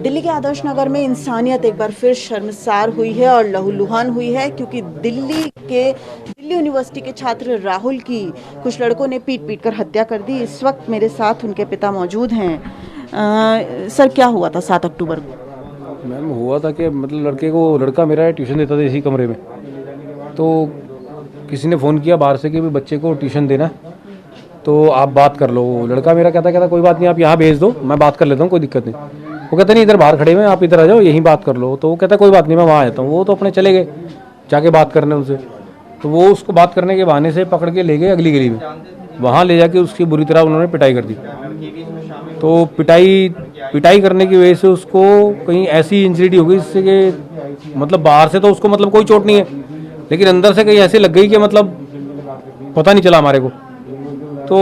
दिल्ली के आदर्श नगर में इंसानियत एक बार फिर शर्मसार हुई है और लहूलुहान हुई है, क्योंकि दिल्ली यूनिवर्सिटी के छात्र राहुल की कुछ लड़कों ने पीट कर हत्या कर दी। इस वक्त मेरे साथ उनके पिता मौजूद हैं। सर, क्या हुआ था 7 अक्टूबर को? मैम, हुआ था कि लड़का मेरा ट्यूशन देता था इसी कमरे में। तो किसी ने फ़ोन किया बाहर से कि बच्चे को ट्यूशन देना, तो आप बात कर लो। लड़का मेरा कहता कोई बात नहीं, आप यहाँ भेज दो, मैं बात कर लेता हूँ, कोई दिक्कत नहीं। वो कहते नहीं, इधर बाहर खड़े हुए हैं, आप इधर आ जाओ, यहीं बात कर लो। तो वो कहता कोई बात नहीं, मैं वहाँ आता हूँ। वो तो अपने चले गए जाके बात करने उनसे। तो वो उसको बात करने के बहाने से पकड़ के ले गए अगली गली में। वहाँ ले जाके उसकी बुरी तरह उन्होंने पिटाई कर दी। तो पिटाई करने की वजह से उसको कहीं ऐसी इंजरी हो गई जिससे कि मतलब बाहर से तो उसको मतलब कोई चोट नहीं है, लेकिन अंदर से कहीं ऐसी लग गई कि मतलब पता नहीं चला हमारे को। तो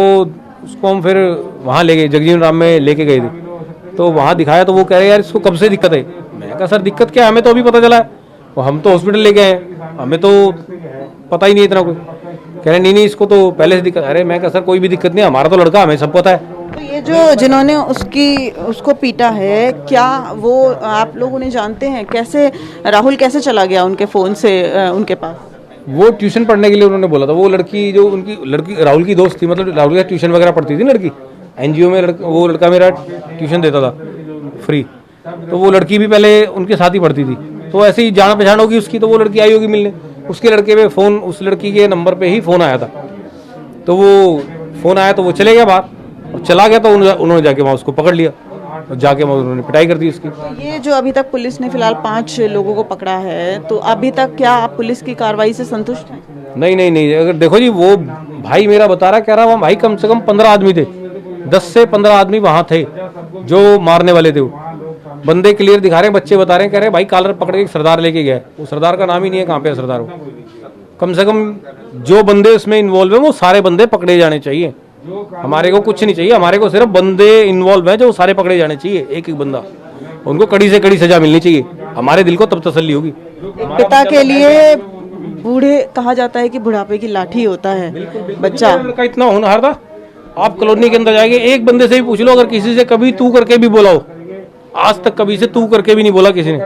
उसको हम फिर वहाँ ले गए, जगजीवन राम में लेके गए थे। तो वहाँ दिखाया तो वो कह रहे यार इसको कब से दिक्कत है। मैं कहा सर दिक्कत क्या है, हमें तो अभी पता चला है, वो हम तो हॉस्पिटल ले गए हैं, हमें तो पता ही नहीं इतना कोई। कह रहे नहीं इसको तो पहले से दिक्कत। अरे मैं कहा सर कोई भी दिक्कत नहीं, हमारा तो लड़का, हमें सब पता है। तो ये जो जिन्होंने उसको पीटा है, क्या वो आप लोगों ने जानते हैं कैसे राहुल कैसे चला गया उनके फ़ोन से उनके पास? वो ट्यूशन पढ़ने के लिए उन्होंने बोला था। वो लड़की जो उनकी लड़की राहुल की दोस्त थी, मतलब राहुल का ट्यूशन वगैरह पढ़ती थी लड़की, एनजीओ में। वो लड़का मेरा ट्यूशन देता था फ्री। तो वो लड़की भी पहले उनके साथ ही पढ़ती थी। तो ऐसे ही जान पहचान होगी उसकी, तो वो लड़की आई होगी मिलने। उसके लड़के पे फ़ोन, उस लड़की के नंबर पे ही फ़ोन आया था। तो वो फ़ोन आया तो वो चले गया बाहर, और चला गया तो उन्होंने जाके वहाँ उसको पकड़ लिया और जाके उन्होंने पिटाई कर दी उसकी। ये जो अभी तक पुलिस ने फिलहाल 5 लोगों को पकड़ा है, तो अभी तक क्या आप पुलिस की कार्रवाई से संतुष्ट हैं? नहीं, अगर देखो जी, वो भाई मेरा बता रहा, कह रहा वहाँ भाई कम से कम 15 आदमी थे, 10 से 15 आदमी वहाँ थे जो मारने वाले थे। वो बंदे क्लियर दिखा रहे हैं, बच्चे बता रहे हैं, कह रहे भाई कॉलर पकड़ के सरदार लेके गया। वो सरदार का नाम ही नहीं है, कहाँ पे है सरदार। वो कम से कम जो बंदे उसमें इन्वॉल्व हैं वो सारे बंदे पकड़े जाने चाहिए। हमारे को कुछ नहीं चाहिए, हमारे को सिर्फ बंदे इन्वॉल्व हैं जो सारे पकड़े जाने चाहिए, एक एक बंदा। उनको कड़ी से कड़ी सजा मिलनी चाहिए, हमारे दिल को तब तसल्ली होगी। पिता के लिए बूढ़े कहा जाता है कि बुढ़ापे की लाठी होता है बच्चा। लड़का इतना होनहार था, आप कॉलोनी के अंदर जाएंगे, एक बंदे से भी पूछ लो, अगर किसी से कभी तू करके भी बोला हो, आज तक कभी से तू करके भी नहीं बोला किसी ने।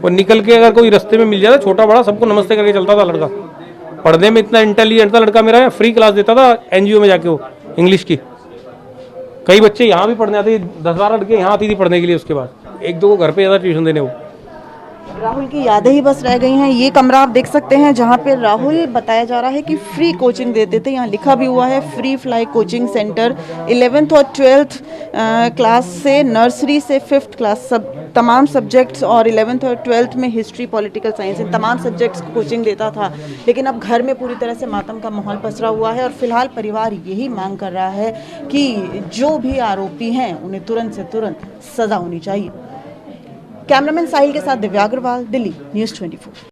वो निकल के अगर कोई रास्ते में मिल जाता, छोटा बड़ा सबको नमस्ते करके चलता था लड़का। पढ़ने में इतना इंटेलिजेंट था लड़का मेरा, फ्री क्लास देता था एनजीओ में जाके वो इंग्लिश की। कई बच्चे यहाँ भी पढ़ने आते, 10-12 लड़के यहाँ आती थी पढ़ने के लिए। उसके बाद 1-2 को घर पे ज़्यादा ट्यूशन देने। वो राहुल की यादें ही बस रह गई हैं। ये कमरा आप देख सकते हैं जहाँ पे राहुल बताया जा रहा है कि फ्री कोचिंग देते थे। यहाँ लिखा भी हुआ है free fly coaching centre. 11th और 12th क्लास से, नर्सरी से 5th क्लास, सब तमाम सब्जेक्ट्स, और 11th और 12th में हिस्ट्री, पॉलिटिकल साइंस, इन तमाम सब्जेक्ट्स को कोचिंग देता था। लेकिन अब घर में पूरी तरह से मातम का माहौल पसरा हुआ है और फिलहाल परिवार यही मांग कर रहा है कि जो भी आरोपी हैं उन्हें तुरंत से तुरंत सजा होनी चाहिए। कैमरामैन साहिल के साथ दिव्या अग्रवाल, दिल्ली न्यूज़ 24।